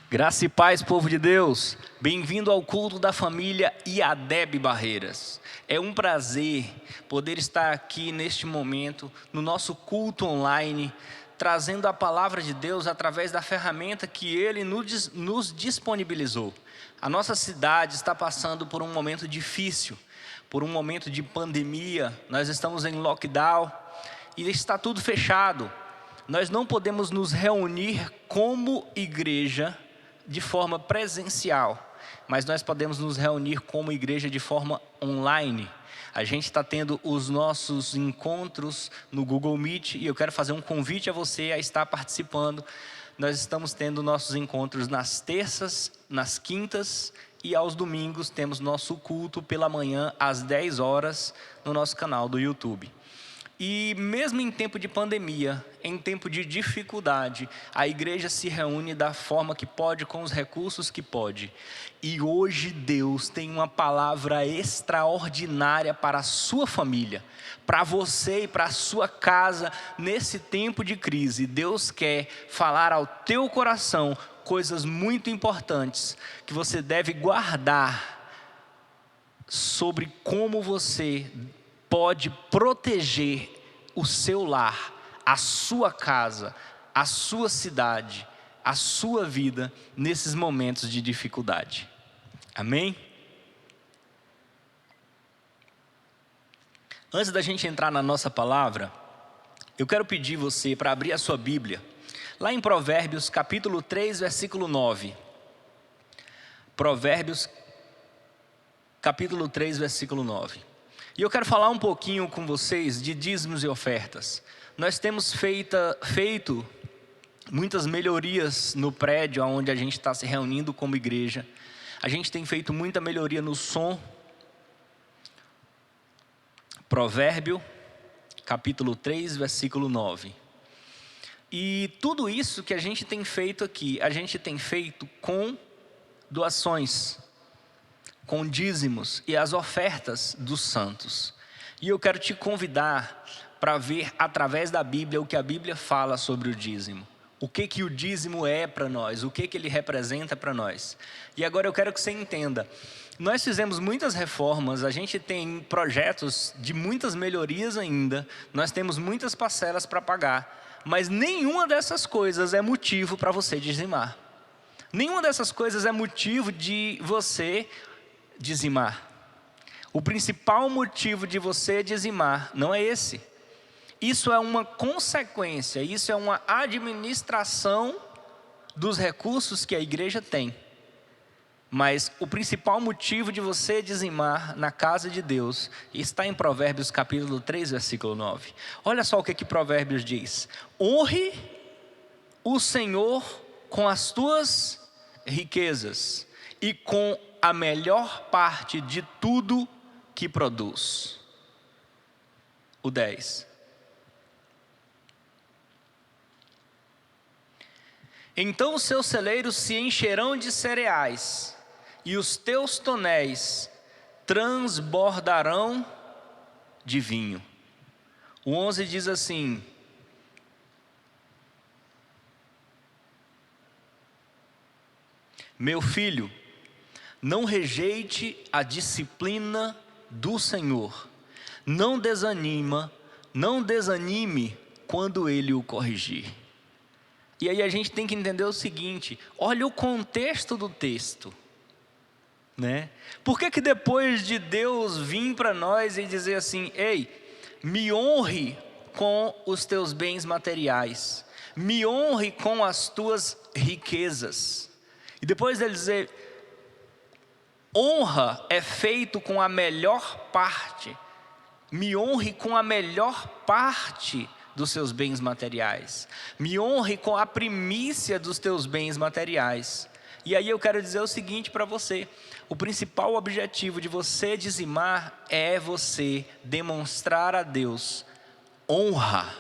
Graça e paz, povo de Deus. Bem-vindo ao culto da família IADEB Barreiras. É um prazer poder estar aqui neste momento, no nosso culto online, trazendo a palavra de Deus através da ferramenta que Ele nos disponibilizou. A nossa cidade está passando por um momento difícil, por um momento de pandemia. Nós estamos em lockdown e está tudo fechado. Nós não podemos nos reunir como igreja de forma presencial, mas nós podemos nos reunir como igreja de forma online. A gente está tendo os nossos encontros no Google Meet e eu quero fazer um convite a você a estar participando. Nós estamos tendo nossos encontros nas terças, nas quintas e aos domingos temos nosso culto pela manhã às 10 horas no nosso canal do YouTube. E mesmo em tempo de pandemia, em tempo de dificuldade, a igreja se reúne da forma que pode, com os recursos que pode. E hoje Deus tem uma palavra extraordinária para a sua família, para você e para a sua casa nesse tempo de crise. Deus quer falar ao teu coração coisas muito importantes que você deve guardar sobre como você pode proteger o seu lar, a sua casa, a sua cidade, a sua vida nesses momentos de dificuldade. Amém? Antes da gente entrar na nossa palavra, eu quero pedir você para abrir a sua Bíblia, lá em Provérbios capítulo 3, versículo 9. Provérbios capítulo 3, versículo 9. E eu quero falar um pouquinho com vocês de dízimos e ofertas. Nós temos feito muitas melhorias no prédio onde a gente está se reunindo como igreja. A gente tem feito muita melhoria no som. Provérbio, capítulo 3, versículo 9. E tudo isso que a gente tem feito aqui, a gente tem feito com doações, com dízimos e as ofertas dos santos. E eu quero te convidar para ver através da Bíblia o que a Bíblia fala sobre o dízimo. O que o dízimo é para nós, o que ele representa para nós. E agora eu quero que você entenda, nós fizemos muitas reformas, a gente tem projetos de muitas melhorias ainda, nós temos muitas parcelas para pagar, mas nenhuma dessas coisas é motivo para você dizimar. Nenhuma dessas coisas é motivo de você dizimar. O principal motivo de você dizimar não é esse. Isso é uma consequência, isso é uma administração dos recursos que a igreja tem. Mas o principal motivo de você dizimar na casa de Deus está em Provérbios capítulo 3, versículo 9. Olha só o que Provérbios diz: honre o Senhor com as tuas riquezas e com a melhor parte de tudo que produz. O 10. Então os seus celeiros se encherão de cereais, e os teus tonéis transbordarão de vinho. O 11 diz assim: meu filho, não rejeite a disciplina do Senhor. Não desanime quando Ele o corrigir. E aí a gente tem que entender o seguinte, olha o contexto do texto, né? Por que depois de Deus vir para nós e dizer assim, ei, me honre com os teus bens materiais, me honre com as tuas riquezas. E depois dele dizer, honra é feito com a melhor parte. Me honre com a melhor parte dos seus bens materiais. Me honre com a primícia dos teus bens materiais. E aí eu quero dizer o seguinte para você. O principal objetivo de você dizimar é você demonstrar a Deus honra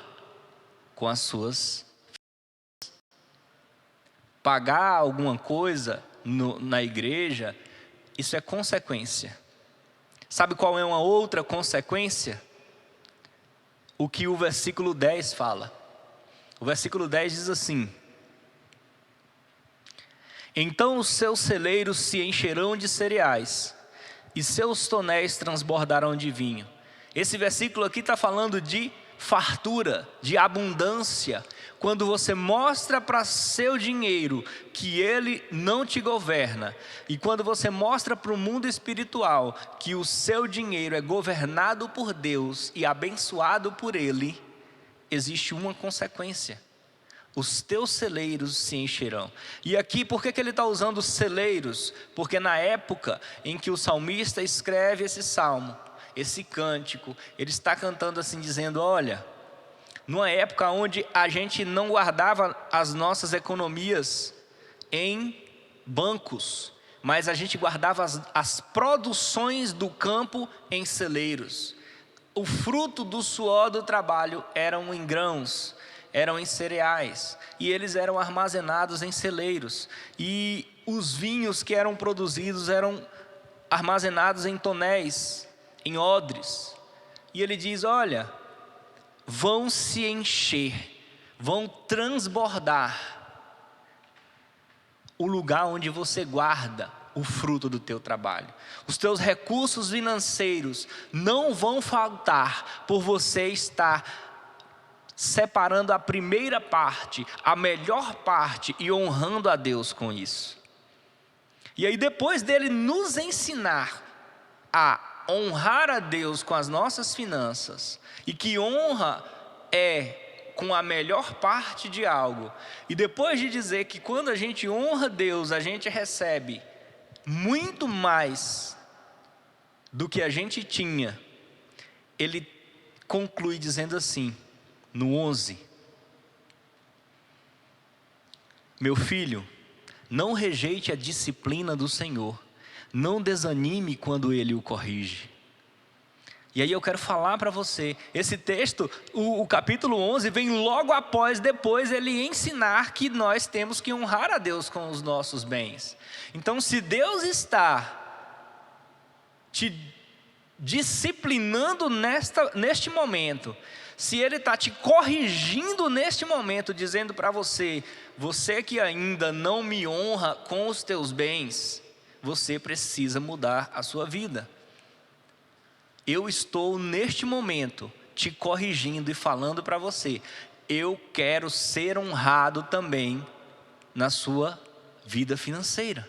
com as suas finanças. Pagar alguma coisa na igreja, isso é consequência. Sabe qual é uma outra consequência? O que o versículo 10 fala. O versículo 10 diz assim: Então os seus celeiros se encherão de cereais, e seus tonéis transbordarão de vinho. Esse versículo aqui está falando de fartura, de abundância. Quando você mostra para seu dinheiro que ele não te governa, e quando você mostra para o mundo espiritual que o seu dinheiro é governado por Deus e abençoado por Ele, existe uma consequência: os teus celeiros se encherão. E aqui, por que ele está usando celeiros? Porque na época em que o salmista escreve esse salmo, esse cântico, ele está cantando assim, dizendo: olha, numa época onde a gente não guardava as nossas economias em bancos, mas a gente guardava as produções do campo em celeiros. O fruto do suor do trabalho eram em grãos, eram em cereais, e eles eram armazenados em celeiros. E os vinhos que eram produzidos eram armazenados em tonéis, em odres. E ele diz: olha, vão se encher, vão transbordar o lugar onde você guarda o fruto do teu trabalho. Os teus recursos financeiros não vão faltar por você estar separando a primeira parte, a melhor parte, e honrando a Deus com isso. E aí, depois dele nos ensinar a honrar a Deus com as nossas finanças, e que honra é com a melhor parte de algo, e depois de dizer que quando a gente honra Deus, a gente recebe muito mais do que a gente tinha, ele conclui dizendo assim, no 11: meu filho, não rejeite a disciplina do Senhor, não desanime quando Ele o corrige. E aí eu quero falar para você, esse texto, o capítulo 11, vem logo depois ele ensinar que nós temos que honrar a Deus com os nossos bens. Então, se Deus está te disciplinando neste momento, se Ele está te corrigindo neste momento, dizendo para você: você que ainda não me honra com os teus bens, você precisa mudar a sua vida. Eu estou neste momento te corrigindo e falando para você: eu quero ser honrado também na sua vida financeira.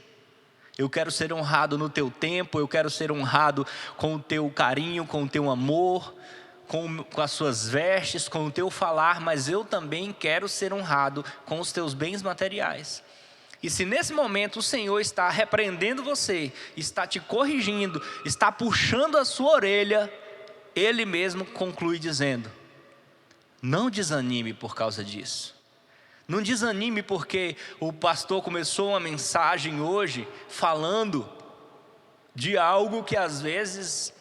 Eu quero ser honrado no teu tempo, eu quero ser honrado com o teu carinho, com o teu amor, com as suas vestes, com o teu falar, mas eu também quero ser honrado com os teus bens materiais. E se nesse momento o Senhor está repreendendo você, está te corrigindo, está puxando a sua orelha, Ele mesmo conclui dizendo: não desanime por causa disso. Não desanime porque o pastor começou uma mensagem hoje falando de algo que às vezes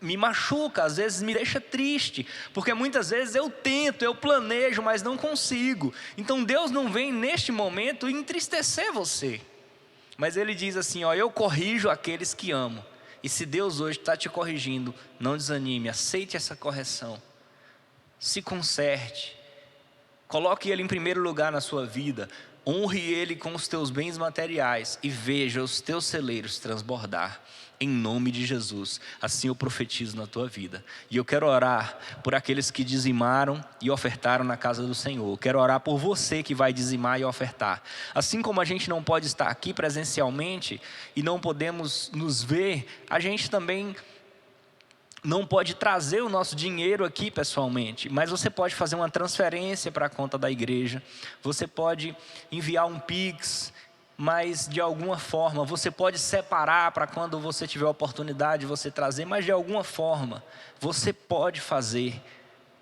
me machuca, às vezes me deixa triste, porque muitas vezes eu tento, eu planejo, mas não consigo. Então Deus não vem neste momento entristecer você, mas Ele diz assim: ó, eu corrijo aqueles que amo. E se Deus hoje está te corrigindo, não desanime, aceite essa correção, se conserte, coloque Ele em primeiro lugar na sua vida, honre Ele com os teus bens materiais e veja os teus celeiros transbordar, em nome de Jesus. Assim eu profetizo na tua vida. E eu quero orar por aqueles que dizimaram e ofertaram na casa do Senhor. Eu quero orar por você que vai dizimar e ofertar. Assim como a gente não pode estar aqui presencialmente e não podemos nos ver, a gente também não pode trazer o nosso dinheiro aqui pessoalmente, mas você pode fazer uma transferência para a conta da igreja, você pode enviar um Pix, mas de alguma forma, você pode separar para quando você tiver a oportunidade de você trazer, mas de alguma forma, você pode fazer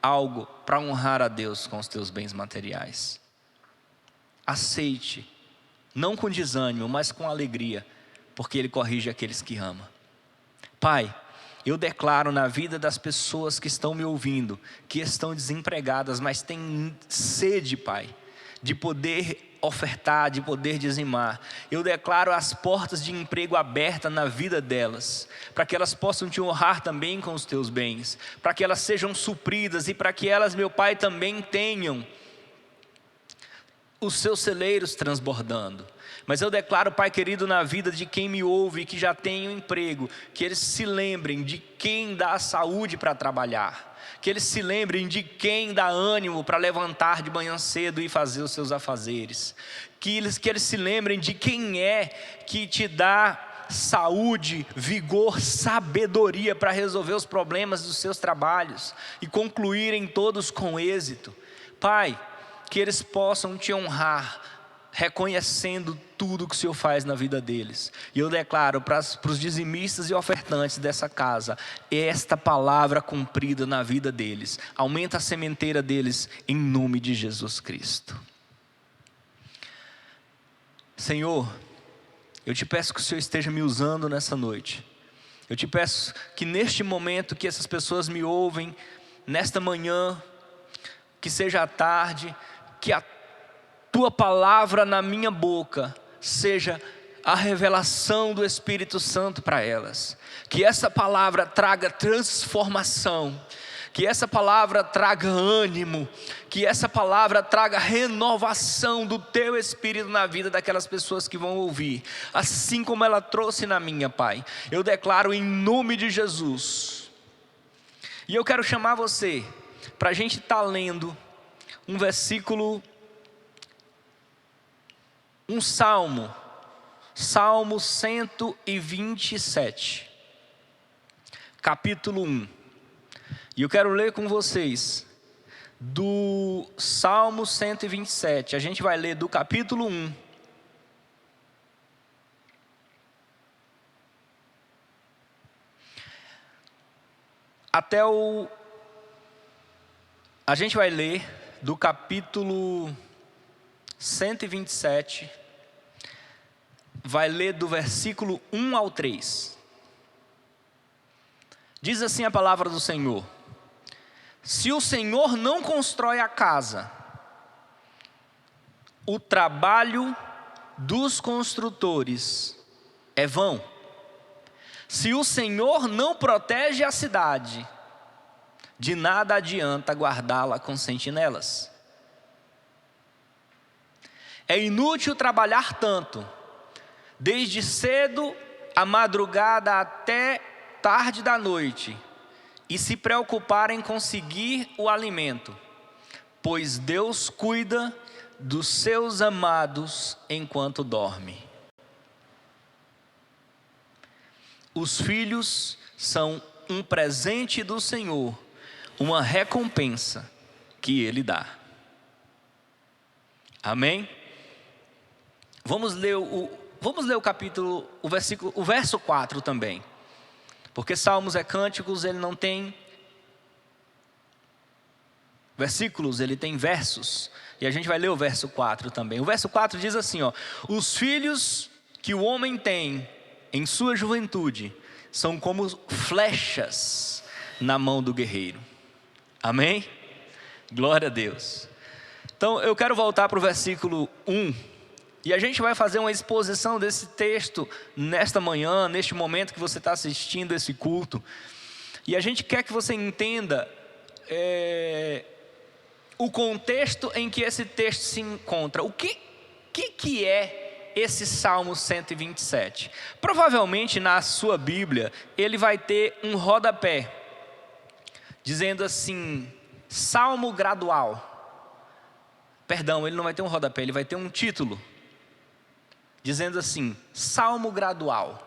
algo para honrar a Deus com os teus bens materiais. Aceite, não com desânimo, mas com alegria, porque Ele corrige aqueles que ama. Pai, eu declaro na vida das pessoas que estão me ouvindo, que estão desempregadas, mas têm sede, Pai, de poder ofertar, de poder dizimar. Eu declaro as portas de emprego abertas na vida delas, para que elas possam te honrar também com os teus bens, para que elas sejam supridas e para que elas, meu Pai, também tenham os seus celeiros transbordando. Mas eu declaro, Pai querido, na vida de quem me ouve e que já tem um emprego, que eles se lembrem de quem dá saúde para trabalhar, que eles se lembrem de quem dá ânimo para levantar de manhã cedo e fazer os seus afazeres, que eles se lembrem de quem é que te dá saúde, vigor, sabedoria para resolver os problemas dos seus trabalhos e concluírem todos com êxito. Pai, que eles possam te honrar, reconhecendo tudo que o Senhor faz na vida deles. E eu declaro para os dizimistas e ofertantes dessa casa, esta palavra cumprida na vida deles. Aumenta a sementeira deles em nome de Jesus Cristo. Senhor, eu te peço que o Senhor esteja me usando nessa noite. Eu te peço que neste momento que essas pessoas me ouvem, nesta manhã, que seja à tarde, que a tua palavra na minha boca seja a revelação do Espírito Santo para elas. Que essa palavra traga transformação, que essa palavra traga ânimo, que essa palavra traga renovação do teu Espírito na vida daquelas pessoas que vão ouvir, assim como ela trouxe na minha, Pai. Eu declaro em nome de Jesus. E eu quero chamar você para a gente estar lendo um versículo, um salmo, Salmo 127, capítulo 1. E eu quero ler com vocês do Salmo 127. A gente vai ler do capítulo 1 até o... A gente vai ler do capítulo 127, vai ler do versículo 1 ao 3. Diz assim a palavra do Senhor: se o Senhor não constrói a casa, o trabalho dos construtores é vão. Se o Senhor não protege a cidade, de nada adianta guardá-la com sentinelas. É inútil trabalhar tanto, desde cedo à madrugada até tarde da noite, e se preocupar em conseguir o alimento, pois Deus cuida dos seus amados enquanto dorme. Os filhos são um presente do Senhor, uma recompensa que Ele dá. Amém? Vamos ler o capítulo, o verso 4 também. Porque Salmos é cânticos, ele não tem versículos, ele tem versos. E a gente vai ler o verso 4 também. O verso 4 diz assim, ó: os filhos que o homem tem em sua juventude são como flechas na mão do guerreiro. Amém? Glória a Deus. Então eu quero voltar para o versículo 1. E a gente vai fazer uma exposição desse texto nesta manhã, neste momento que você está assistindo esse culto. E a gente quer que você entenda o contexto em que esse texto se encontra. O que é esse Salmo 127? Provavelmente na sua Bíblia ele vai ter um rodapé, dizendo assim, Salmo gradual. Perdão, ele não vai ter um rodapé, ele vai ter um título, dizendo assim, Salmo gradual.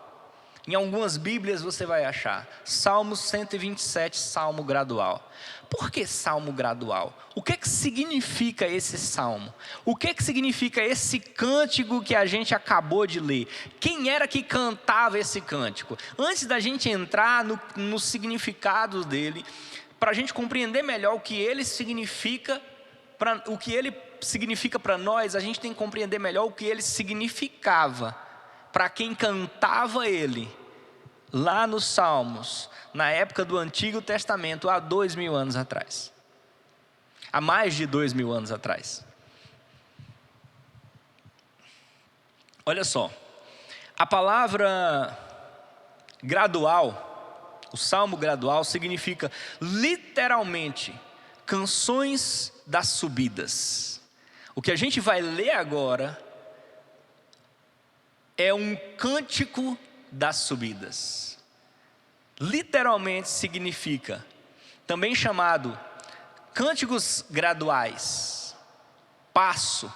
Em algumas Bíblias você vai achar Salmo 127, Salmo gradual. Por que Salmo gradual? O que significa esse salmo? O que significa esse cântico que a gente acabou de ler? Quem era que cantava esse cântico? Antes da gente entrar no significado dele, para a gente compreender melhor o que ele significa, para nós, a gente tem que compreender melhor o que ele significava para quem cantava ele lá nos Salmos, na época do Antigo Testamento, há 2000 anos atrás, há mais de 2000 anos atrás. Olha só, a palavra gradual, o Salmo gradual, significa literalmente canções das subidas. O que a gente vai ler agora é um cântico das subidas. Literalmente significa, também chamado cânticos graduais, passo.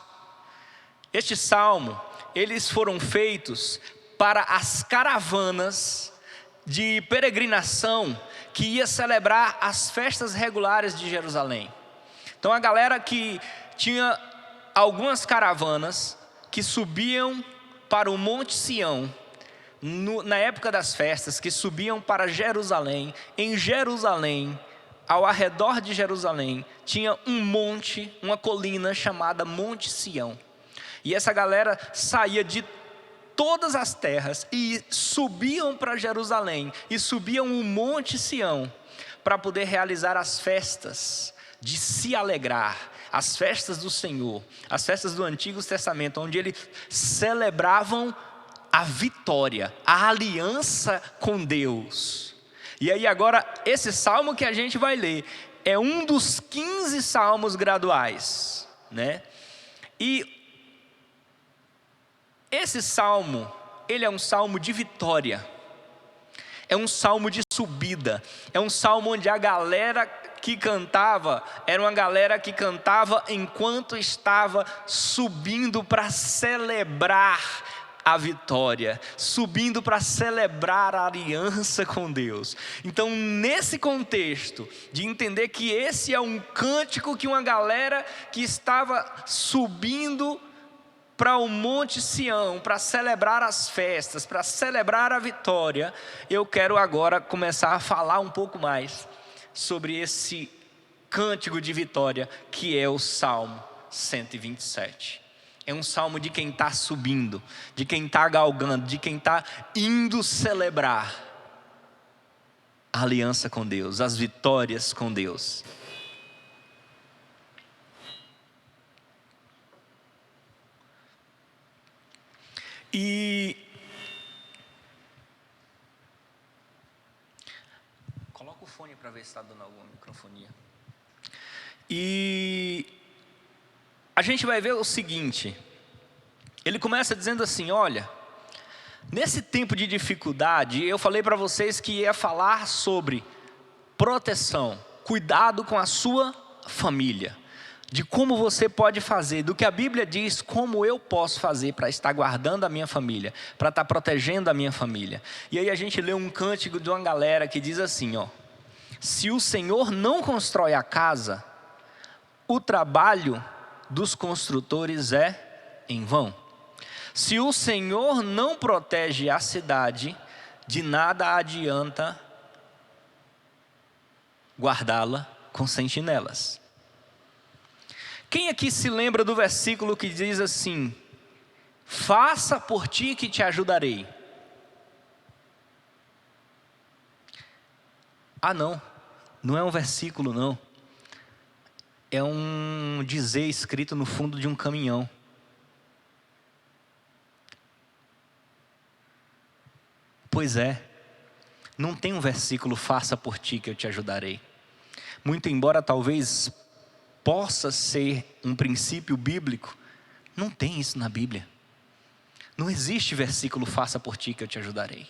Este salmo, eles foram feitos para as caravanas de peregrinação que ia celebrar as festas regulares de Jerusalém. Então a galera que tinha algumas caravanas que subiam para o Monte Sião, na época das festas, que subiam para Jerusalém. Em Jerusalém, ao arredor de Jerusalém, tinha um monte, uma colina chamada Monte Sião. E essa galera saía de todas as terras e subiam para Jerusalém, e subiam o Monte Sião, para poder realizar as festas de se alegrar, as festas do Senhor, as festas do Antigo Testamento, onde eles celebravam a vitória, a aliança com Deus. E aí agora, esse salmo que a gente vai ler, é um dos 15 salmos graduais, né? E esse salmo, ele é um salmo de vitória, é um salmo de subida, é um salmo onde a galera que cantava, era uma galera que cantava enquanto estava subindo para celebrar a vitória, subindo para celebrar a aliança com Deus. Então, nesse contexto de entender que esse é um cântico que uma galera que estava subindo para o Monte Sião, para celebrar as festas, para celebrar a vitória, eu quero agora começar a falar um pouco mais sobre esse cântico de vitória que é o Salmo 127. É um salmo de quem está subindo, de quem está galgando, de quem está indo celebrar a aliança com Deus, as vitórias com Deus. E coloca o fone para ver se está dando alguma microfonia. E a gente vai ver o seguinte, ele começa dizendo assim, olha, nesse tempo de dificuldade, eu falei para vocês que ia falar sobre proteção, cuidado com a sua família, de como você pode fazer, do que a Bíblia diz, como eu posso fazer para estar guardando a minha família, para estar protegendo a minha família. E aí a gente lê um cântico de uma galera que diz assim, ó, se o Senhor não constrói a casa, o trabalho dos construtores é em vão. Se o Senhor não protege a cidade, de nada adianta guardá-la com sentinelas. Quem aqui se lembra do versículo que diz assim, faça por ti que te ajudarei? Ah não, não é um versículo não. É um dizer escrito no fundo de um caminhão. Pois é, não tem um versículo, faça por ti que eu te ajudarei. Muito embora talvez possa ser um princípio bíblico, não tem isso na Bíblia. Não existe versículo, faça por ti que eu te ajudarei.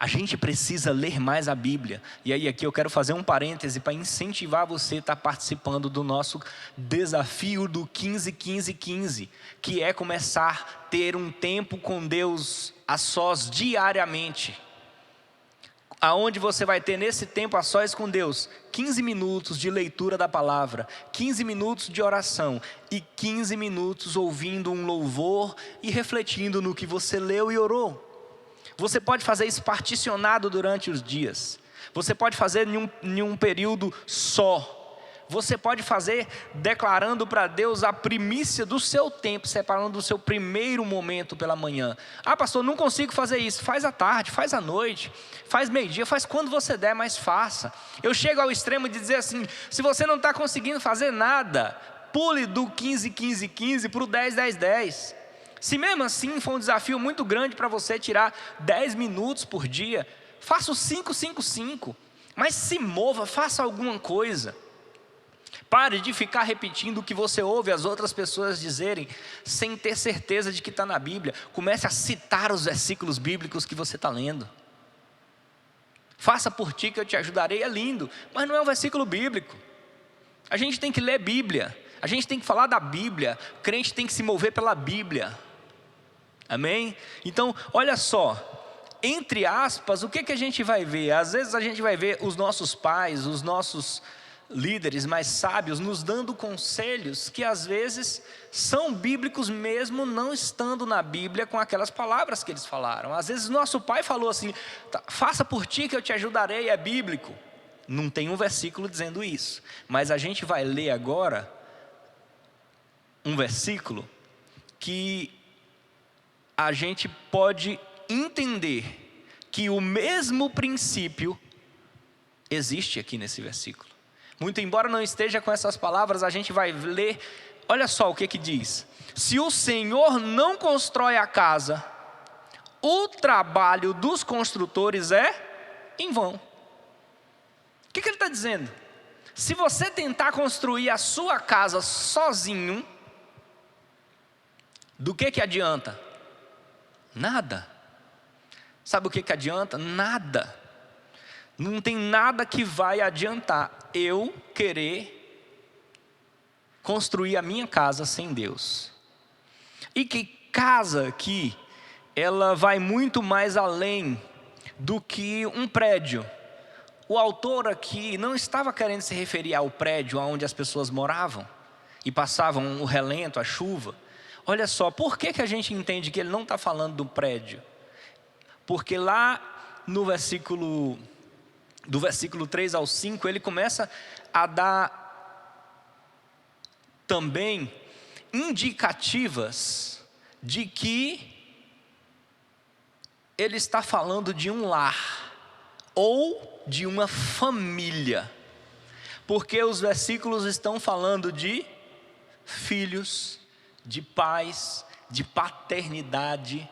A gente precisa ler mais a Bíblia. E aí aqui eu quero fazer um parêntese para incentivar você a estar participando do nosso desafio do 15-15-15, que é começar a ter um tempo com Deus a sós diariamente. Aonde você vai ter nesse tempo a sós com Deus 15 minutos de leitura da palavra, 15 minutos de oração e 15 minutos ouvindo um louvor e refletindo no que você leu e orou. Você pode fazer isso particionado durante os dias. Você pode fazer em um período só. Você pode fazer declarando para Deus a primícia do seu tempo, separando o seu primeiro momento pela manhã. Ah, pastor, não consigo fazer isso. Faz à tarde, faz à noite, faz meio-dia, faz quando você der, mas faça. Eu chego ao extremo de dizer assim, se você não está conseguindo fazer nada, pule do 15-15-15 para o 10-10-10. Se mesmo assim for um desafio muito grande para você tirar 10 minutos por dia, faça o 5-5-5, mas se mova, faça alguma coisa. Pare de ficar repetindo o que você ouve as outras pessoas dizerem, sem ter certeza de que está na Bíblia. Comece a citar os versículos bíblicos que você está lendo. Faça por ti que eu te ajudarei, é lindo, mas não é um versículo bíblico. A gente tem que ler Bíblia, a gente tem que falar da Bíblia, o crente tem que se mover pela Bíblia. Amém? Então, olha só, entre aspas, o que a gente vai ver? Às vezes a gente vai ver os nossos pais, os nossos líderes mais sábios nos dando conselhos que às vezes são bíblicos mesmo não estando na Bíblia com aquelas palavras que eles falaram. Às vezes nosso pai falou assim, faça por ti que eu te ajudarei, é bíblico. Não tem um versículo dizendo isso, mas a gente vai ler agora um versículo que a gente pode entender que o mesmo princípio existe aqui nesse versículo. Muito embora não esteja com essas palavras, a gente vai ler, olha só o que diz. Se o Senhor não constrói a casa, o trabalho dos construtores é em vão. O que ele está dizendo? Se você tentar construir a sua casa sozinho, do que adianta? Nada. Sabe o que adianta? Nada. Não tem nada que vai adiantar eu querer construir a minha casa sem Deus. E que casa aqui, ela vai muito mais além do que um prédio. O autor aqui não estava querendo se referir ao prédio onde as pessoas moravam e passavam o relento, a chuva. Olha só, por que a gente entende que ele não está falando do prédio? Porque lá no versículo, do versículo 3 ao 5, ele começa a dar também indicativas de que ele está falando de um lar ou de uma família, porque os versículos estão falando de filhos, de pais, de paternidade.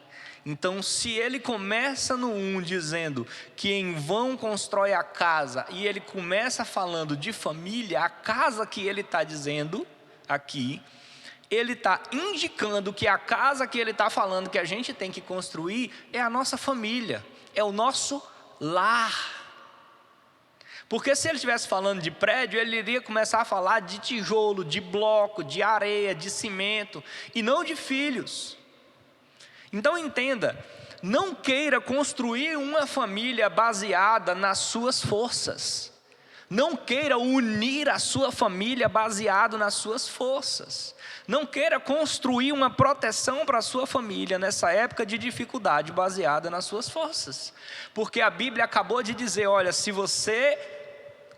Então, se ele começa no 1 dizendo que em vão constrói a casa, e ele começa falando de família, a casa que ele está dizendo aqui, ele está indicando que a casa que ele está falando que a gente tem que construir é a nossa família, é o nosso lar. Porque se ele estivesse falando de prédio, ele iria começar a falar de tijolo, de bloco, de areia, de cimento, e não de filhos. Então entenda, não queira construir uma família baseada nas suas forças. Não queira unir a sua família baseado nas suas forças. Não queira construir uma proteção para a sua família nessa época de dificuldade baseada nas suas forças. Porque a Bíblia acabou de dizer, olha, se você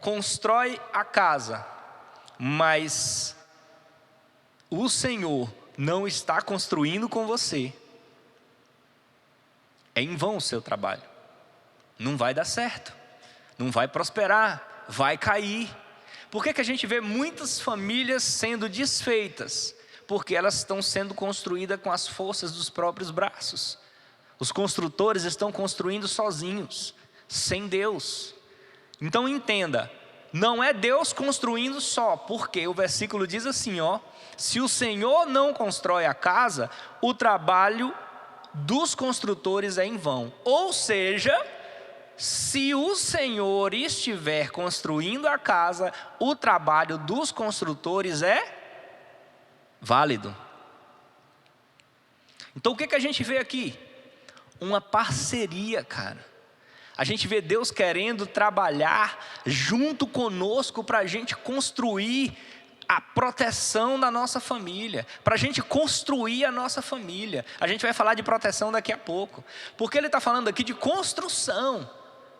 constrói a casa, mas o Senhor não está construindo com você, é em vão o seu trabalho. Não vai dar certo, não vai prosperar, vai cair. Por que a gente vê muitas famílias sendo desfeitas? Porque elas estão sendo construídas com as forças dos próprios braços. Os construtores estão construindo sozinhos, sem Deus. Então entenda, não é Deus construindo só, porque o versículo diz assim, ó, se o Senhor não constrói a casa, o trabalho dos construtores é em vão. Ou seja, se o Senhor estiver construindo a casa, o trabalho dos construtores é válido. Então o que a gente vê aqui? Uma parceria, cara. A gente vê Deus querendo trabalhar junto conosco para a gente construir a proteção da nossa família, para a gente construir a nossa família. A gente vai falar de proteção daqui a pouco, porque ele está falando aqui de construção.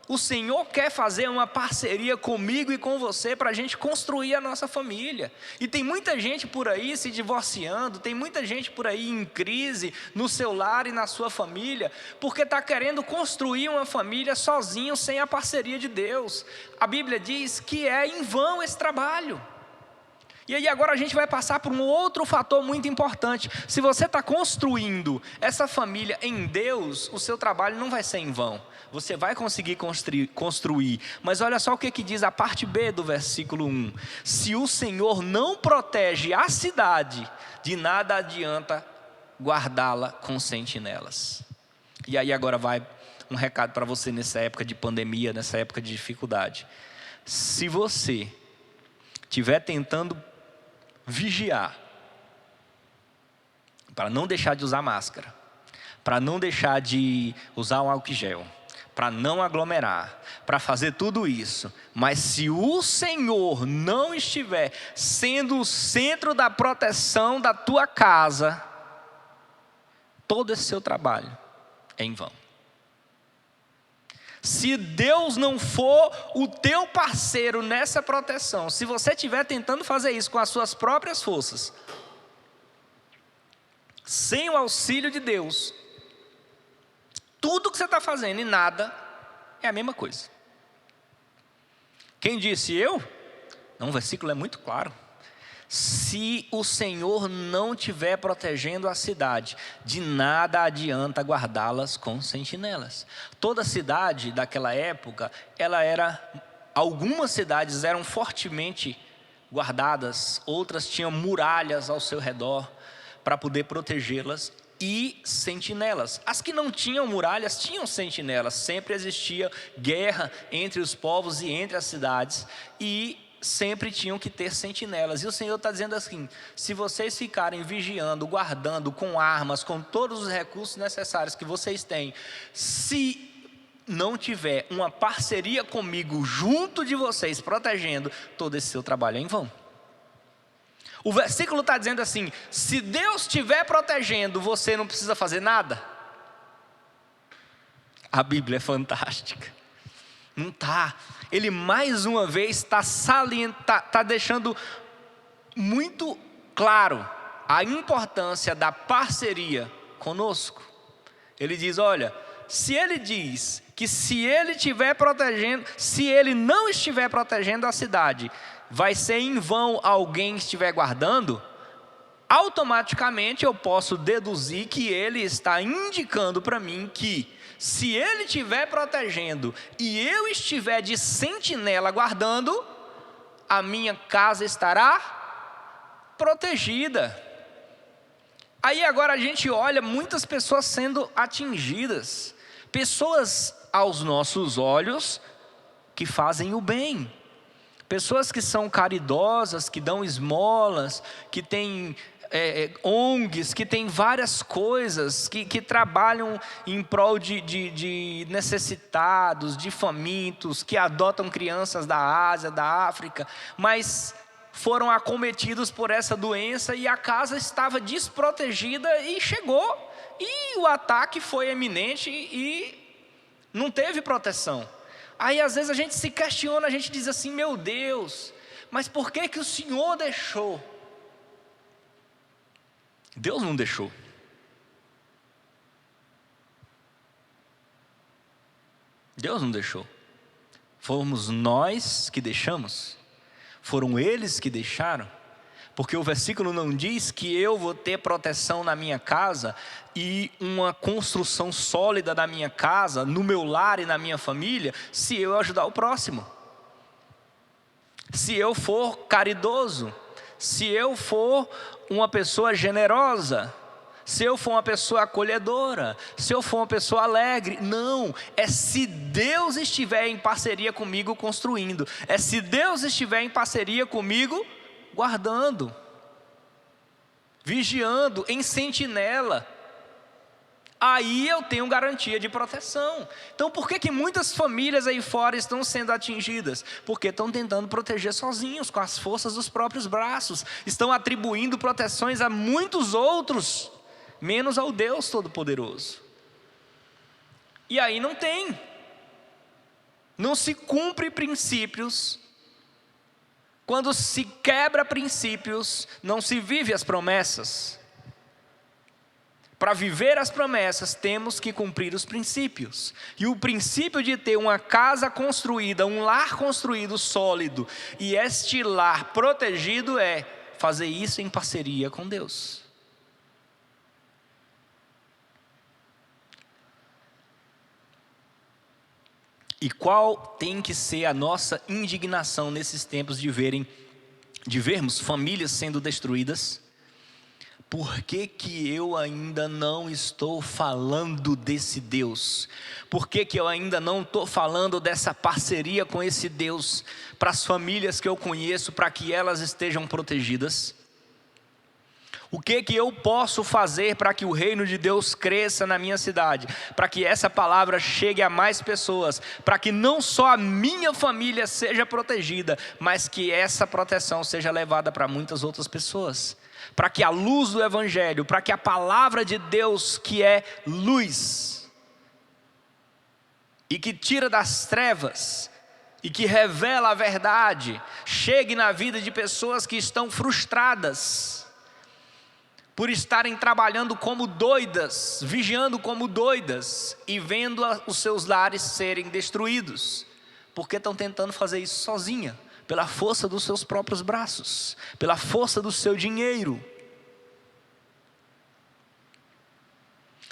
O Senhor quer fazer uma parceria comigo e com você para a gente construir a nossa família. E tem muita gente por aí se divorciando, tem muita gente por aí em crise no seu lar e na sua família, porque está querendo construir uma família sozinho, sem a parceria de Deus. A Bíblia diz que é em vão esse trabalho. E aí agora a gente vai passar por um outro fator muito importante. Se você está construindo essa família em Deus, o seu trabalho não vai ser em vão. Você vai conseguir construir. Mas olha só o que diz a parte B do versículo 1. Se o Senhor não protege a cidade, de nada adianta guardá-la com sentinelas. E aí agora vai um recado para você nessa época de pandemia, nessa época de dificuldade. Se você estiver tentando vigiar, para não deixar de usar máscara, para não deixar de usar um álcool gel, para não aglomerar, para fazer tudo isso, mas se o Senhor não estiver sendo o centro da proteção da tua casa, todo esse seu trabalho é em vão. Se Deus não for o teu parceiro nessa proteção, se você estiver tentando fazer isso com as suas próprias forças, sem o auxílio de Deus, tudo que você está fazendo e nada é a mesma coisa. Quem disse eu? Não, o versículo é muito claro. Se o Senhor não estiver protegendo a cidade, de nada adianta guardá-las com sentinelas. Toda cidade daquela época, algumas cidades eram fortemente guardadas, outras tinham muralhas ao seu redor para poder protegê-las e sentinelas. As que não tinham muralhas tinham sentinelas. Sempre existia guerra entre os povos e entre as cidades e sempre tinham que ter sentinelas. E o Senhor está dizendo assim: se vocês ficarem vigiando, guardando com armas, com todos os recursos necessários que vocês têm, se não tiver uma parceria comigo junto de vocês, protegendo, todo esse seu trabalho é em vão. O versículo está dizendo assim: se Deus estiver protegendo, você não precisa fazer nada. A Bíblia é fantástica. Não está. Ele mais uma vez está deixando muito claro a importância da parceria conosco. Ele diz: olha, se ele diz que se ele estiver protegendo, se ele não estiver protegendo a cidade, vai ser em vão alguém estiver guardando, automaticamente eu posso deduzir que ele está indicando para mim que se ele estiver protegendo e eu estiver de sentinela guardando, a minha casa estará protegida. Aí agora a gente olha muitas pessoas sendo atingidas, pessoas aos nossos olhos que fazem o bem, pessoas que são caridosas, que dão esmolas, que têm ONGs, que têm várias coisas, que trabalham em prol de necessitados, de famintos, que adotam crianças da Ásia, da África, mas foram acometidos por essa doença e a casa estava desprotegida e chegou, e o ataque foi eminente e não teve proteção. Aí às vezes a gente se questiona, a gente diz assim: meu Deus, mas por que o Senhor deixou? Deus não deixou. Deus não deixou. Fomos nós que deixamos? Foram eles que deixaram? Porque o versículo não diz que eu vou ter proteção na minha casa e uma construção sólida da minha casa, no meu lar e na minha família, se eu ajudar o próximo. Se eu for caridoso, se eu for uma pessoa generosa, se eu for uma pessoa acolhedora, se eu for uma pessoa alegre. Não, é se Deus estiver em parceria comigo construindo, é se Deus estiver em parceria comigo guardando, vigiando, em sentinela, aí eu tenho garantia de proteção. Então por que muitas famílias aí fora estão sendo atingidas? Porque estão tentando proteger sozinhos, com as forças dos próprios braços, estão atribuindo proteções a muitos outros, menos ao Deus Todo-Poderoso. E aí não se cumpre princípios. Quando se quebra princípios, não se vive as promessas. para viver as promessas, temos que cumprir os princípios. E o princípio de ter uma casa construída, um lar construído sólido, e este lar protegido é fazer isso em parceria com Deus. E qual tem que ser a nossa indignação nesses tempos de vermos famílias sendo destruídas? Por que que eu ainda não estou falando desse Deus? Por que que eu ainda não estou falando dessa parceria com esse Deus para as famílias que eu conheço, para que elas estejam protegidas? O que que eu posso fazer para que o reino de Deus cresça na minha cidade? Para que essa palavra chegue a mais pessoas, para que não só a minha família seja protegida, mas que essa proteção seja levada para muitas outras pessoas. Para que a luz do Evangelho, para que a palavra de Deus, que é luz, e que tira das trevas, e que revela a verdade, chegue na vida de pessoas que estão frustradas, por estarem trabalhando como doidas, vigiando como doidas, e vendo os seus lares serem destruídos, porque estão tentando fazer isso sozinha, pela força dos seus próprios braços, pela força do seu dinheiro.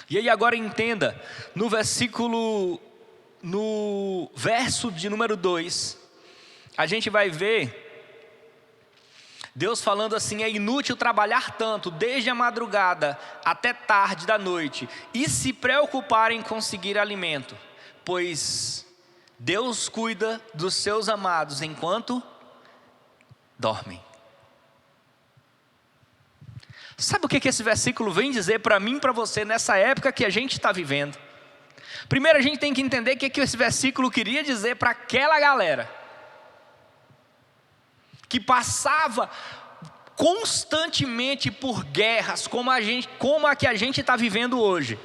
E aí agora entenda, no verso de número 2, a gente vai ver Deus falando assim: é inútil trabalhar tanto, desde a madrugada até tarde da noite, e se preocupar em conseguir alimento, pois Deus cuida dos seus amados enquanto dormem. Sabe o que esse versículo vem dizer para mim e para você nessa época que a gente está vivendo? Primeiro a gente tem que entender o que esse versículo queria dizer para aquela galera que passava constantemente por guerras, como a que a gente está vivendo hoje,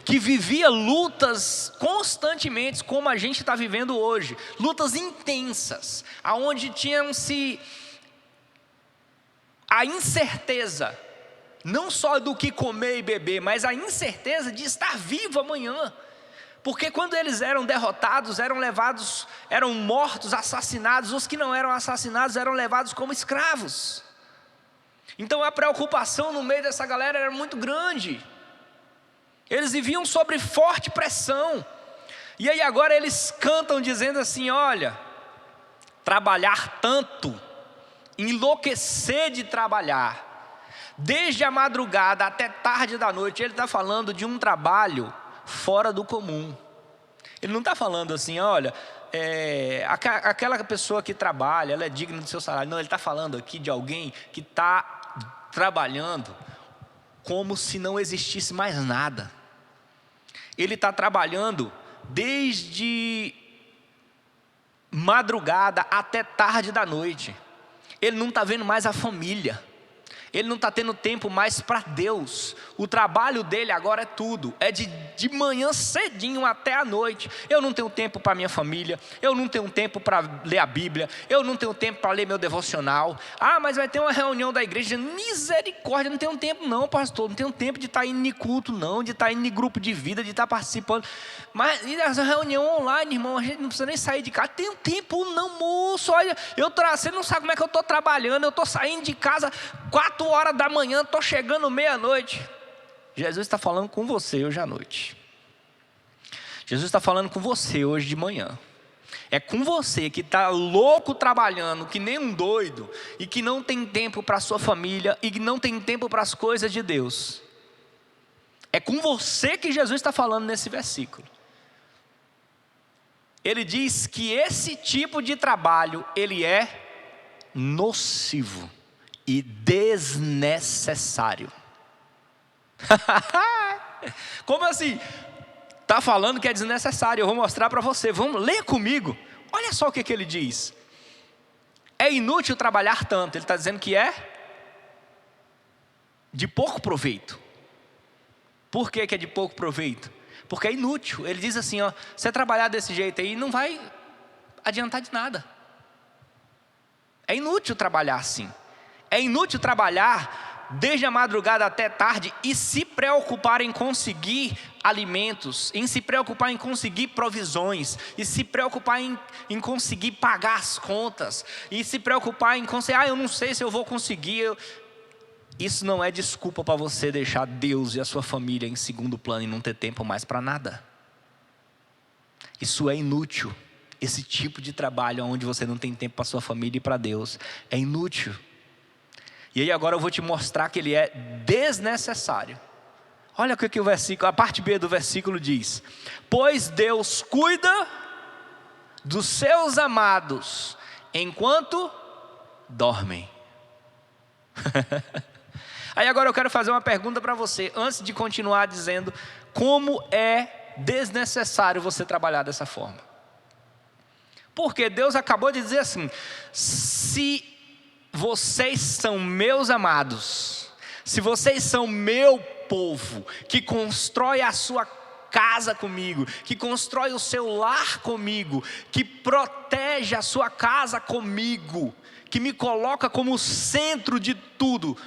que vivia lutas constantemente, como a gente está vivendo hoje, lutas intensas, aonde tinham-se a incerteza, não só do que comer e beber, mas a incerteza de estar vivo amanhã. Porque quando eles eram derrotados, eram levados, eram mortos, assassinados. Os que não eram assassinados eram levados como escravos. Então a preocupação no meio dessa galera era muito grande. Eles viviam sob forte pressão. E aí agora eles cantam dizendo assim: olha, trabalhar tanto, enlouquecer de trabalhar, desde a madrugada até tarde da noite. Ele está falando de um trabalho fora do comum. Ele não está falando assim: olha, aquela pessoa que trabalha, ela é digna do seu salário. Não, ele está falando aqui de alguém que está trabalhando como se não existisse mais nada. Ele está trabalhando desde madrugada até tarde da noite. Ele não está vendo mais a família. Ele não está tendo tempo mais para Deus. O trabalho dele agora é tudo. É de manhã cedinho até a noite. Eu não tenho tempo para minha família. Eu não tenho tempo para ler a Bíblia. Eu não tenho tempo para ler meu devocional. Ah, mas vai ter uma reunião da igreja. Misericórdia, não tenho tempo não, pastor. Não tenho tempo de estar indo em culto não, de estar indo em grupo de vida, de estar participando. Mas essa reunião online, irmão, a gente não precisa nem sair de casa. Tenho tempo não, moço. Olha, você não sabe como é que eu estou trabalhando. Eu estou saindo de casa 4 horas da manhã, estou chegando meia-noite. Jesus está falando com você hoje à noite. Jesus está falando com você hoje de manhã. É com você que está louco trabalhando, que nem um doido, e que não tem tempo para a sua família, e que não tem tempo para as coisas de Deus. É com você que Jesus está falando nesse versículo. Ele diz que esse tipo de trabalho, ele é nocivo e desnecessário. Como assim? Está falando que é desnecessário. Eu vou mostrar para você. Vamos ler comigo. Olha só o que ele diz. É inútil trabalhar tanto. Ele está dizendo que é de pouco proveito. Por que é de pouco proveito? Porque é inútil. Ele diz assim, ó, você trabalhar desse jeito aí não vai adiantar de nada. É inútil trabalhar assim. É inútil trabalhar desde a madrugada até tarde e se preocupar em conseguir alimentos, em se preocupar em conseguir provisões, e se preocupar em conseguir pagar as contas, e se preocupar em conseguir, eu não sei se eu vou conseguir. Isso não é desculpa para você deixar Deus e a sua família em segundo plano e não ter tempo mais para nada. Isso é inútil. Esse tipo de trabalho onde você não tem tempo para sua família e para Deus é inútil. E aí agora eu vou te mostrar que ele é desnecessário. Olha o que o versículo, a parte B do versículo diz: pois Deus cuida dos seus amados enquanto dormem. Aí agora eu quero fazer uma pergunta para você, antes de continuar dizendo como é desnecessário você trabalhar dessa forma. Porque Deus acabou de dizer assim: se vocês são meus amados, se vocês são meu povo, que constrói a sua casa comigo, que constrói o seu lar comigo, que protege a sua casa comigo, que me coloca como centro de tudo,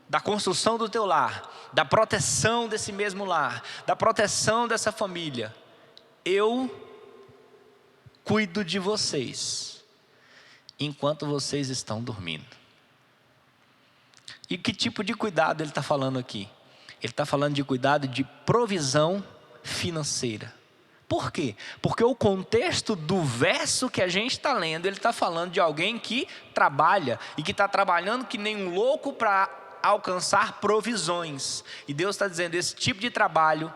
da construção do teu lar, da proteção desse mesmo lar, da proteção dessa família, eu cuido de vocês enquanto vocês estão dormindo. E que tipo de cuidado ele está falando aqui? Ele está falando de cuidado de provisão financeira. Por quê? Porque o contexto do verso que a gente está lendo, ele está falando de alguém que trabalha, e que está trabalhando que nem um louco para alcançar provisões. E Deus está dizendo, esse tipo de trabalho,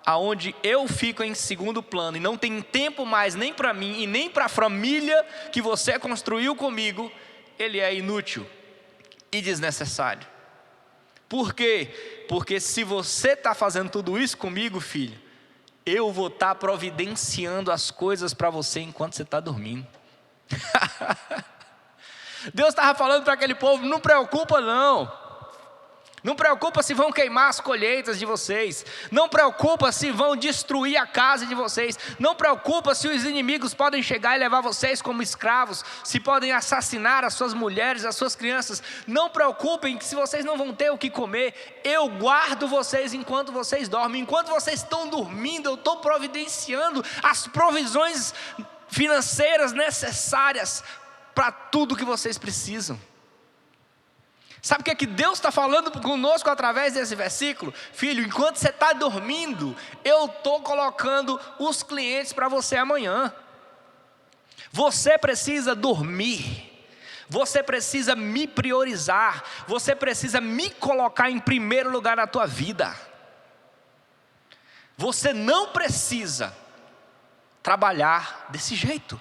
aonde eu fico em segundo plano, e não tem tempo mais nem para mim, e nem para a família que você construiu comigo, ele é inútil e desnecessário. Por quê? Porque se você está fazendo tudo isso comigo, filho, eu vou estar providenciando as coisas para você enquanto você está dormindo. Deus estava falando para aquele povo, não preocupa não. Não preocupa se vão queimar as colheitas de vocês. Não preocupa se vão destruir a casa de vocês. Não preocupa se os inimigos podem chegar e levar vocês como escravos. Se podem assassinar as suas mulheres, as suas crianças. Não preocupem se vocês não vão ter o que comer. Eu guardo vocês enquanto vocês dormem. Enquanto vocês estão dormindo, eu estou providenciando as provisões financeiras necessárias para tudo que vocês precisam. Sabe o que é que Deus está falando conosco através desse versículo? Filho, enquanto você está dormindo, eu estou colocando os clientes para você amanhã. Você precisa dormir. Você precisa me priorizar. Você precisa me colocar em primeiro lugar na tua vida. Você não precisa trabalhar desse jeito,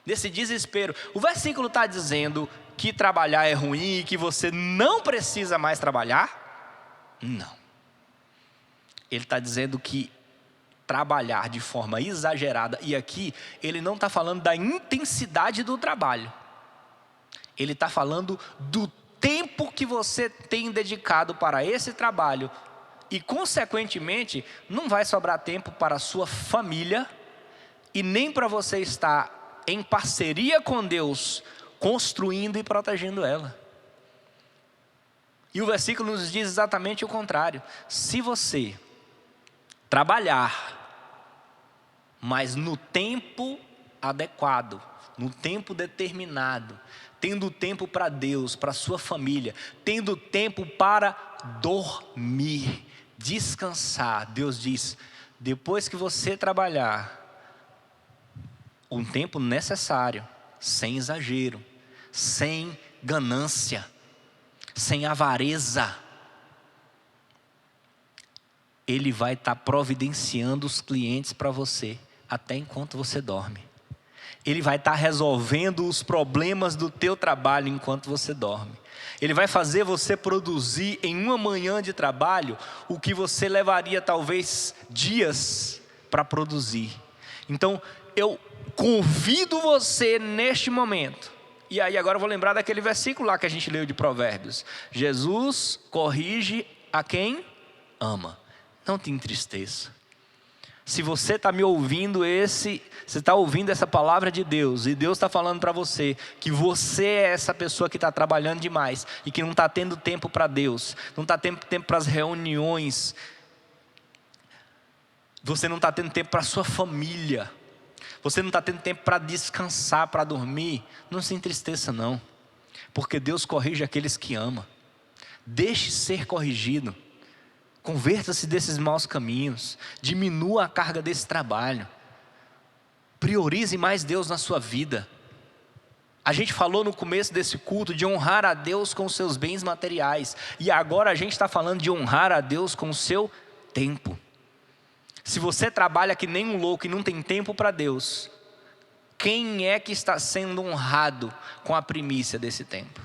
desse desespero. O versículo está dizendo que trabalhar é ruim e que você não precisa mais trabalhar? Não. Ele está dizendo que trabalhar de forma exagerada, e aqui ele não está falando da intensidade do trabalho. Ele está falando do tempo que você tem dedicado para esse trabalho, e consequentemente não vai sobrar tempo para a sua família, e nem para você estar em parceria com Deus, construindo e protegendo ela. E o versículo nos diz exatamente o contrário. Se você trabalhar, mas no tempo adequado, no tempo determinado, tendo tempo para Deus, para a sua família, tendo tempo para dormir, descansar, Deus diz, depois que você trabalhar, um tempo necessário, sem exagero, sem ganância, sem avareza, Ele vai estar providenciando os clientes para você, até enquanto você dorme. Ele vai estar resolvendo os problemas do teu trabalho enquanto você dorme. Ele vai fazer você produzir em uma manhã de trabalho o que você levaria talvez dias para produzir. Então eu convido você neste momento. E aí agora eu vou lembrar daquele versículo lá que a gente leu de Provérbios. Jesus corrige a quem ama. Não te entristeça. Se você está me ouvindo, você está ouvindo essa palavra de Deus, e Deus está falando para você que você é essa pessoa que está trabalhando demais e que não está tendo tempo para Deus, não está tendo tempo para as reuniões, você não está tendo tempo para a sua família, você não está tendo tempo para descansar, para dormir, não se entristeça não, porque Deus corrige aqueles que ama. Deixe ser corrigido. Converta-se desses maus caminhos, diminua a carga desse trabalho, priorize mais Deus na sua vida. A gente falou no começo desse culto de honrar a Deus com os seus bens materiais, e agora a gente está falando de honrar a Deus com o seu tempo. Se você trabalha que nem um louco e não tem tempo para Deus, quem é que está sendo honrado com a primícia desse tempo?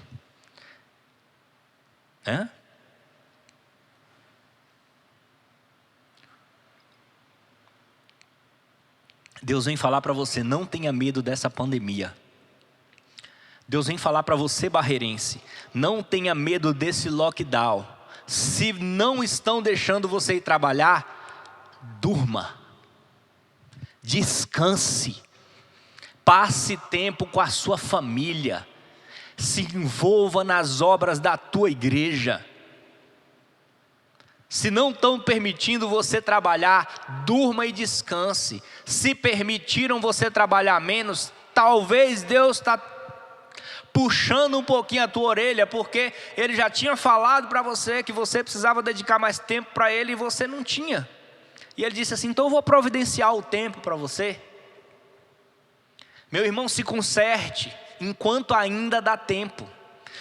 Deus vem falar para você, não tenha medo dessa pandemia. Deus vem falar para você, barreirense, não tenha medo desse lockdown. Se não estão deixando você ir trabalhar, durma, descanse, passe tempo com a sua família, se envolva nas obras da tua igreja. Se não estão permitindo você trabalhar, durma e descanse. Se permitiram você trabalhar menos, talvez Deus está puxando um pouquinho a tua orelha, porque Ele já tinha falado para você que você precisava dedicar mais tempo para Ele e você não tinha. E Ele disse assim, então eu vou providenciar o tempo para você. Meu irmão, se conserte enquanto ainda dá tempo.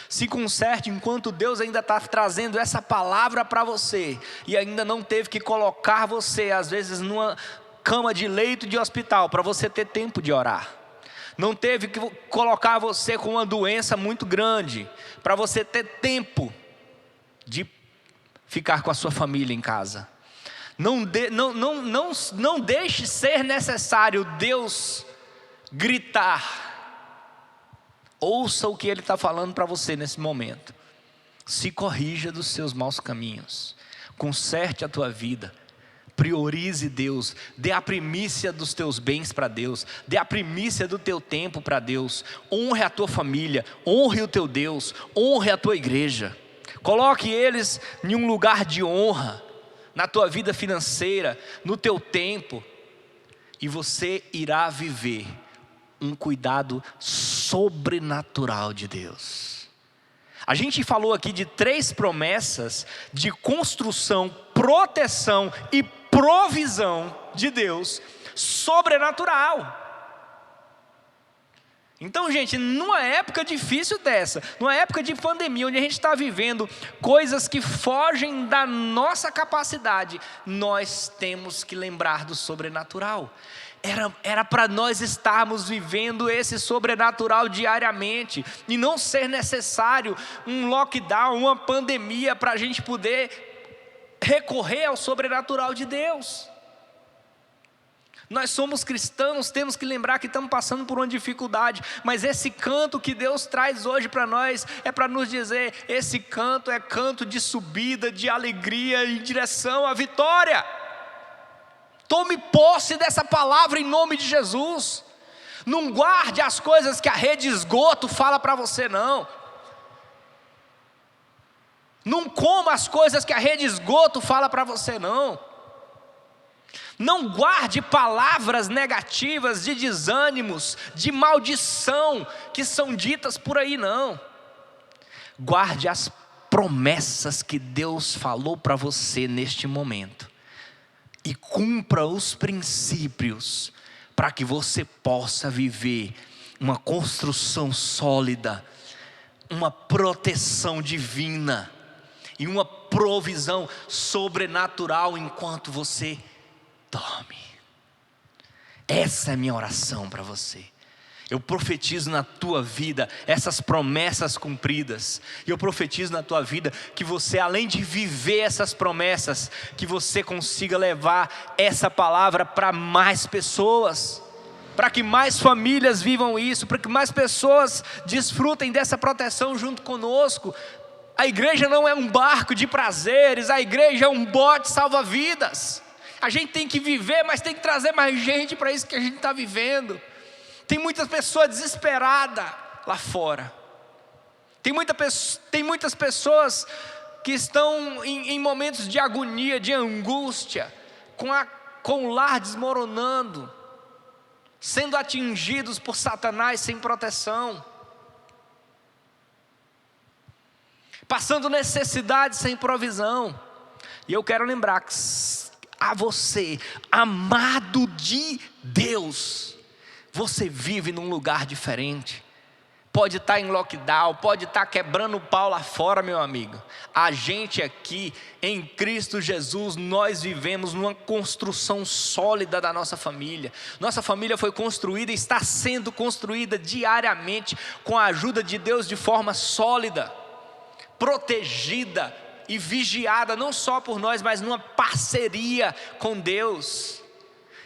Se conserte enquanto Deus ainda está trazendo essa palavra para você, e ainda não teve que colocar você, às vezes, numa cama de leito de hospital, para você ter tempo de orar. Não teve que colocar você com uma doença muito grande, para você ter tempo de ficar com a sua família em casa. Não deixe ser necessário Deus gritar. Ouça o que Ele está falando para você nesse momento. Se corrija dos seus maus caminhos. Conserte a tua vida. Priorize Deus. Dê a primícia dos teus bens para Deus. Dê a primícia do teu tempo para Deus. Honre a tua família. Honre o teu Deus. Honre a tua igreja. Coloque eles em um lugar de honra. Na tua vida financeira. No teu tempo. E você irá viver um cuidado sobrenatural de Deus. A gente falou aqui de 3 promessas de construção, proteção e provisão de Deus sobrenatural. Então, gente, numa época difícil dessa, numa época de pandemia, onde a gente está vivendo coisas que fogem da nossa capacidade, nós temos que lembrar do sobrenatural. Era para nós estarmos vivendo esse sobrenatural diariamente, e não ser necessário um lockdown, uma pandemia, para a gente poder recorrer ao sobrenatural de Deus. Nós somos cristãos, temos que lembrar que estamos passando por uma dificuldade, mas esse canto que Deus traz hoje para nós, é para nos dizer, esse canto é canto de subida, de alegria, em direção à vitória. Tome posse dessa palavra em nome de Jesus. Não guarde as coisas que a rede esgoto fala para você, não. Não coma as coisas que a rede esgoto fala para você, não. Não guarde palavras negativas de desânimos, de maldição, que são ditas por aí, não. Guarde as promessas que Deus falou para você neste momento. E cumpra os princípios, para que você possa viver uma construção sólida, uma proteção divina, e uma provisão sobrenatural enquanto você dorme. Essa é a minha oração para você. Eu profetizo na tua vida essas promessas cumpridas. E eu profetizo na tua vida que você, além de viver essas promessas, que você consiga levar essa palavra para mais pessoas, para que mais famílias vivam isso, para que mais pessoas desfrutem dessa proteção junto conosco. A igreja não é um barco de prazeres, a igreja é um bote salva-vidas. A gente tem que viver, mas tem que trazer mais gente para isso que a gente está vivendo. Tem muitas pessoas desesperadas lá fora. Tem muitas pessoas que estão em momentos de agonia, de angústia, com o lar desmoronando, sendo atingidos por Satanás sem proteção, passando necessidade sem provisão. E eu quero lembrar a você, amado de Deus, você vive num lugar diferente. Pode estar em lockdown, pode estar quebrando o pau lá fora, meu amigo. A gente aqui, em Cristo Jesus, nós vivemos numa construção sólida da nossa família. Nossa família foi construída e está sendo construída diariamente com a ajuda de Deus de forma sólida, protegida e vigiada, não só por nós, mas numa parceria com Deus.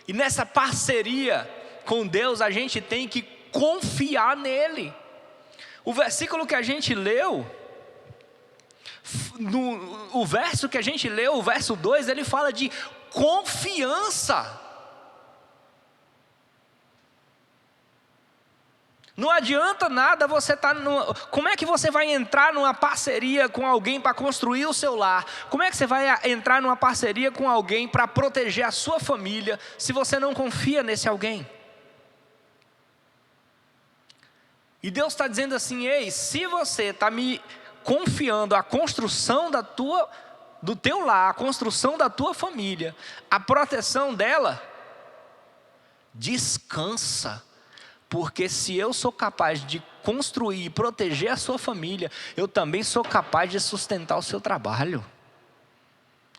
E nessa parceria com Deus, a gente tem que confiar nele. O versículo que a gente leu, o verso 2, ele fala de confiança. Não adianta nada você estar como é que você vai entrar numa parceria com alguém para construir o seu lar? Como é que você vai entrar numa parceria com alguém para proteger a sua família, se você não confia nesse alguém? E Deus está dizendo assim: ei, se você está me confiando a construção do teu lar, a construção da tua família, a proteção dela, descansa. Porque se eu sou capaz de construir e proteger a sua família, eu também sou capaz de sustentar o seu trabalho.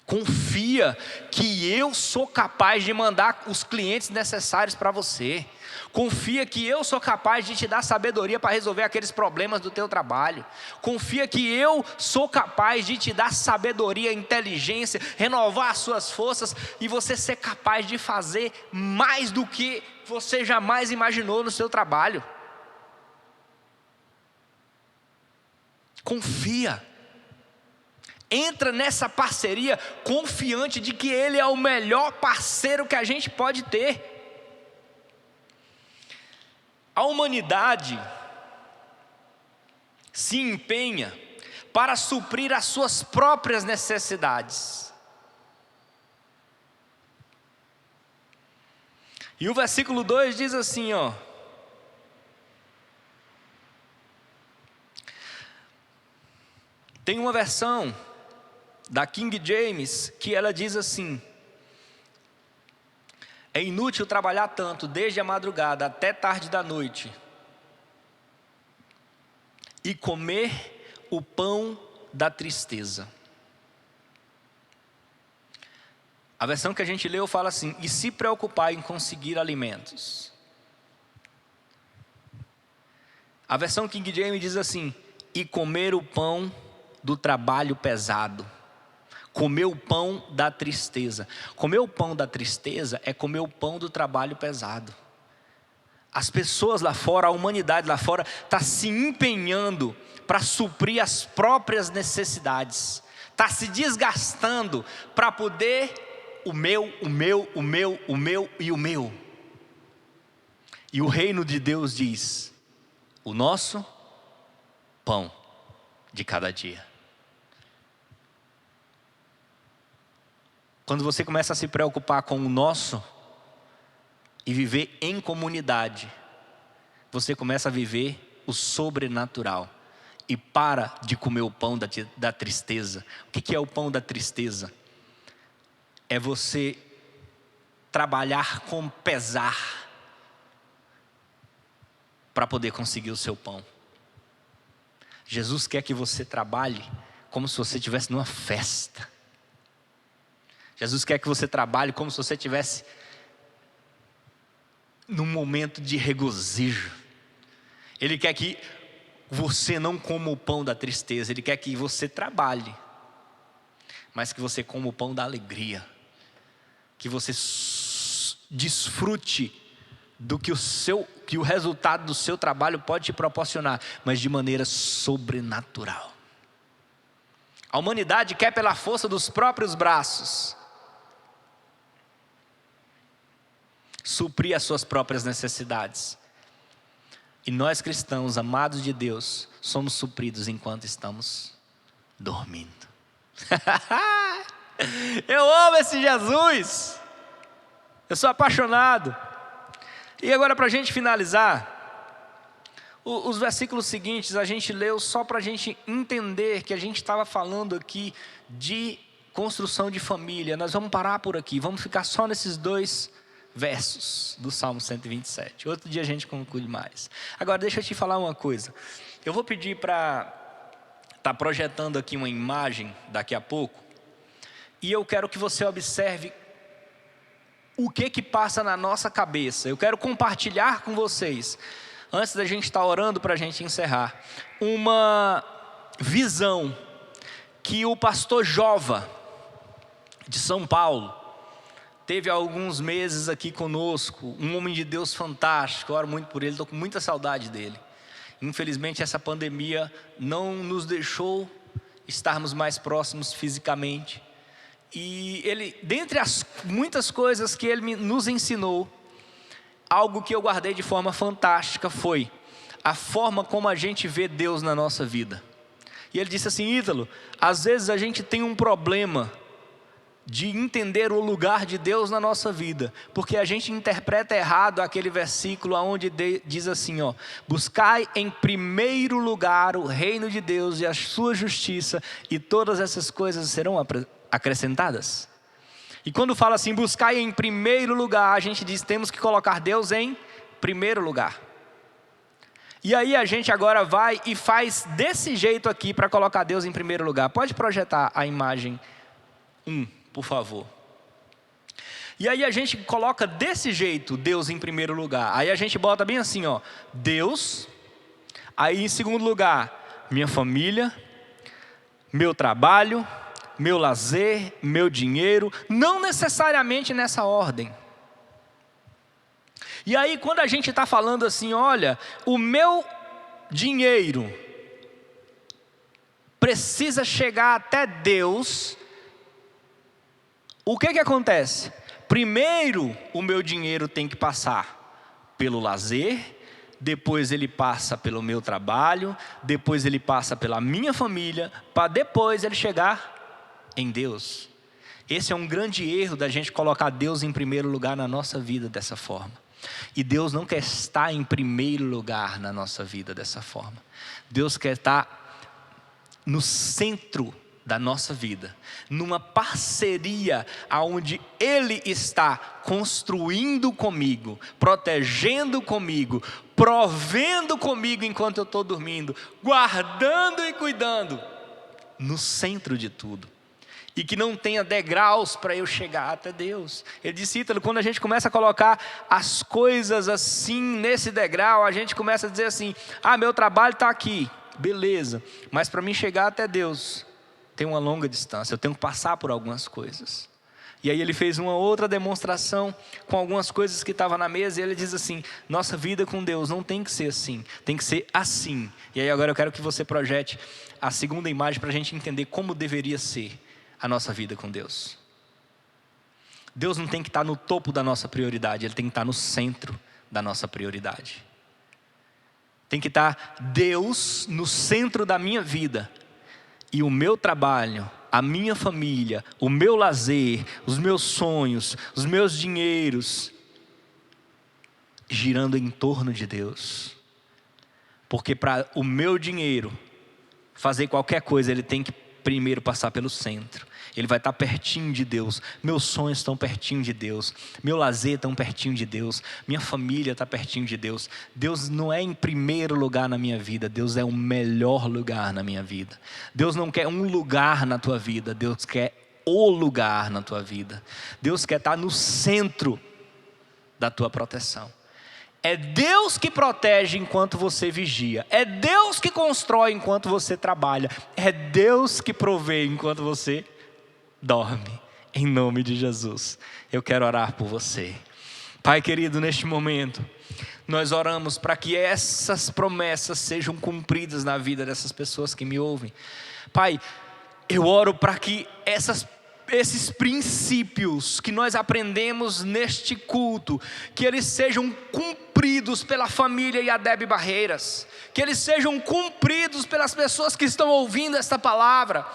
Confia que eu sou capaz de mandar os clientes necessários para você. Confia que eu sou capaz de te dar sabedoria para resolver aqueles problemas do teu trabalho. Confia que eu sou capaz de te dar sabedoria, inteligência, renovar as suas forças e você ser capaz de fazer mais do que você jamais imaginou no seu trabalho. Confia. Entra nessa parceria confiante de que Ele é o melhor parceiro que a gente pode ter. A humanidade se empenha para suprir as suas próprias necessidades. E o versículo 2 diz assim, ó: tem uma versão da King James que ela diz assim: é inútil trabalhar tanto desde a madrugada até tarde da noite e comer o pão da tristeza. A versão que a gente leu fala assim: e se preocupar em conseguir alimentos. A versão King James diz assim: e comer o pão do trabalho pesado. Comer o pão da tristeza. Comer o pão da tristeza é comer o pão do trabalho pesado. As pessoas lá fora, a humanidade lá fora, está se empenhando para suprir as próprias necessidades. Está se desgastando para poder o meu e o meu. E o reino de Deus diz: o nosso pão de cada dia. Quando você começa a se preocupar com o nosso e viver em comunidade, você começa a viver o sobrenatural e para de comer o pão da tristeza. O que é o pão da tristeza? É você trabalhar com pesar para poder conseguir o seu pão. Jesus quer que você trabalhe como se você estivesse numa festa. Jesus quer que você trabalhe como se você estivesse num momento de regozijo. Ele quer que você não coma o pão da tristeza. Ele quer que você trabalhe, mas que você coma o pão da alegria. Que você desfrute do que o resultado do seu trabalho pode te proporcionar, mas de maneira sobrenatural. A humanidade quer pela força dos próprios braços. suprir as suas próprias necessidades. E nós cristãos, amados de Deus, somos supridos enquanto estamos dormindo. Eu amo esse Jesus. Eu sou apaixonado. E agora, para a gente finalizar, os versículos seguintes a gente leu só para a gente entender que a gente estava falando aqui de construção de família. Nós vamos parar por aqui, vamos ficar só nesses 2 versos do Salmo 127. Outro dia a gente conclui mais. Agora deixa eu te falar uma coisa. Eu vou pedir para estar projetando aqui uma imagem daqui a pouco. E eu quero que você observe o que passa na nossa cabeça. Eu quero compartilhar com vocês, antes da gente estar orando para a gente encerrar, uma visão que o pastor Jova, de São Paulo, teve há alguns meses aqui conosco. Um homem de Deus fantástico, eu oro muito por ele, estou com muita saudade dele. Infelizmente essa pandemia não nos deixou estarmos mais próximos fisicamente. E ele, dentre as muitas coisas que ele nos ensinou, algo que eu guardei de forma fantástica foi a forma como a gente vê Deus na nossa vida. E ele disse assim: Ítalo, às vezes a gente tem um problema de entender o lugar de Deus na nossa vida, porque a gente interpreta errado aquele versículo onde diz assim, ó: buscai em primeiro lugar o reino de Deus e a sua justiça, e todas essas coisas serão acrescentadas. E quando fala assim, buscai em primeiro lugar, a gente diz, temos que colocar Deus em primeiro lugar. E aí a gente agora vai e faz desse jeito aqui para colocar Deus em primeiro lugar. Pode projetar a imagem 1, por favor. E aí a gente coloca desse jeito Deus em primeiro lugar. Aí a gente bota bem assim, ó, Deus. Aí em segundo lugar, minha família, meu trabalho, meu lazer, meu dinheiro. Não necessariamente nessa ordem. E aí quando a gente está falando assim, olha, o meu dinheiro precisa chegar até Deus, o que acontece? Primeiro o meu dinheiro tem que passar pelo lazer, depois ele passa pelo meu trabalho, depois ele passa pela minha família, para depois ele chegar em Deus. Esse é um grande erro da gente colocar Deus em primeiro lugar na nossa vida dessa forma. E Deus não quer estar em primeiro lugar na nossa vida dessa forma. Deus quer estar no centro da nossa vida, numa parceria aonde Ele está construindo comigo, protegendo comigo, provendo comigo enquanto eu estou dormindo, guardando e cuidando, no centro de tudo. E que não tenha degraus para eu chegar até Deus. Ele disse, Ítalo, quando a gente começa a colocar as coisas assim, nesse degrau, a gente começa a dizer assim, meu trabalho está aqui, beleza, mas para mim chegar até Deus, tem uma longa distância, eu tenho que passar por algumas coisas. E aí ele fez uma outra demonstração com algumas coisas que estavam na mesa, e ele diz assim, nossa vida com Deus não tem que ser assim, tem que ser assim. E aí agora eu quero que você projete a segunda imagem para a gente entender como deveria ser a nossa vida com Deus. Deus não tem que estar no topo da nossa prioridade, Ele tem que estar no centro da nossa prioridade. Tem que estar Deus no centro da minha vida. E o meu trabalho, a minha família, o meu lazer, os meus sonhos, os meus dinheiros, girando em torno de Deus. Porque para o meu dinheiro fazer qualquer coisa, ele tem que primeiro passar pelo centro. Ele vai estar pertinho de Deus. Meus sonhos estão pertinho de Deus. Meu lazer está pertinho de Deus. Minha família está pertinho de Deus. Deus não é em primeiro lugar na minha vida. Deus é o melhor lugar na minha vida. Deus não quer um lugar na tua vida. Deus quer o lugar na tua vida. Deus quer estar no centro da tua proteção. É Deus que protege enquanto você vigia. É Deus que constrói enquanto você trabalha. É Deus que provê enquanto você dorme. Em nome de Jesus, eu quero orar por você. Pai querido, neste momento, nós oramos para que essas promessas sejam cumpridas na vida dessas pessoas que me ouvem. Pai, eu oro para que esses princípios que nós aprendemos neste culto, que eles sejam cumpridos pela família IADEB Barreiras, que eles sejam cumpridos pelas pessoas que estão ouvindo esta palavra,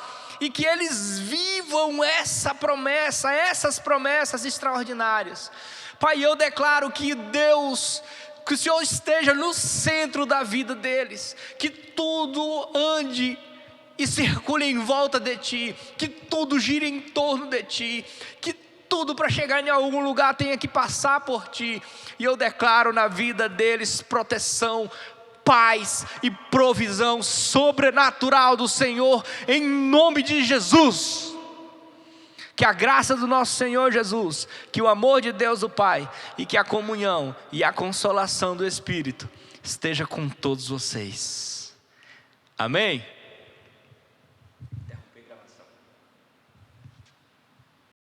e que eles vivam essa promessa, essas promessas extraordinárias. Pai, eu declaro que Deus, que o Senhor esteja no centro da vida deles, que tudo ande e circule em volta de Ti, que tudo gire em torno de Ti, que tudo para chegar em algum lugar tenha que passar por Ti. E eu declaro na vida deles proteção, paz e provisão sobrenatural do Senhor, em nome de Jesus. Que a graça do nosso Senhor Jesus, que o amor de Deus o Pai, e que a comunhão e a consolação do Espírito esteja com todos vocês. Amém? Interromper a gravação.